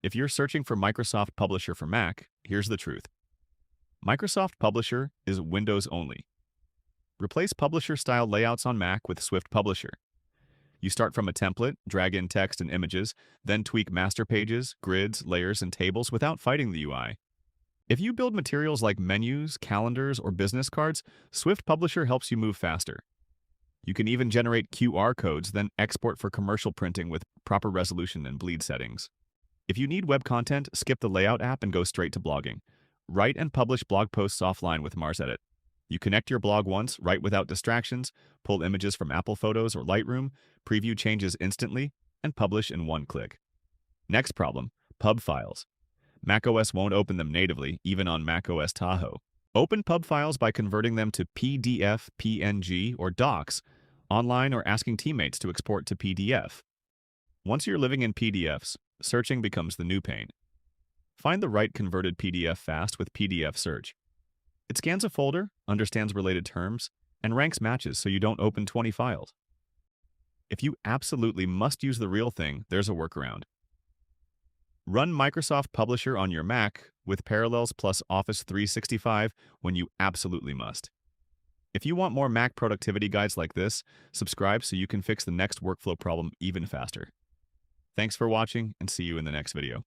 If you're searching for Microsoft Publisher for Mac, here's the truth. Microsoft Publisher is Windows only. Replace Publisher-style layouts on Mac with Swift Publisher. You start from a template, drag in text and images, then tweak master pages, grids, layers, and tables without fighting the UI. If you build materials like menus, calendars, or business cards, Swift Publisher helps you move faster. You can even generate QR codes, then export for commercial printing with proper resolution and bleed settings. If you need web content, skip the Layout app and go straight to blogging. Write and publish blog posts offline with MarsEdit. You connect your blog once, write without distractions, pull images from Apple Photos or Lightroom, preview changes instantly, and publish in one click. Next problem, pub files. macOS won't open them natively, even on macOS Tahoe. Open pub files by converting them to PDF, PNG, or docs, online or asking teammates to export to PDF. Once you're living in PDFs, searching becomes the new pain. Find the right converted PDF fast with PDF Search. It scans a folder, understands related terms, and ranks matches so you don't open 20 files. If you absolutely must use the real thing, there's a workaround. Run Microsoft Publisher on your Mac with Parallels plus Office 365 when you absolutely must. If you want more Mac productivity guides like this, subscribe so you can fix the next workflow problem even faster. Thanks for watching, and see you in the next video.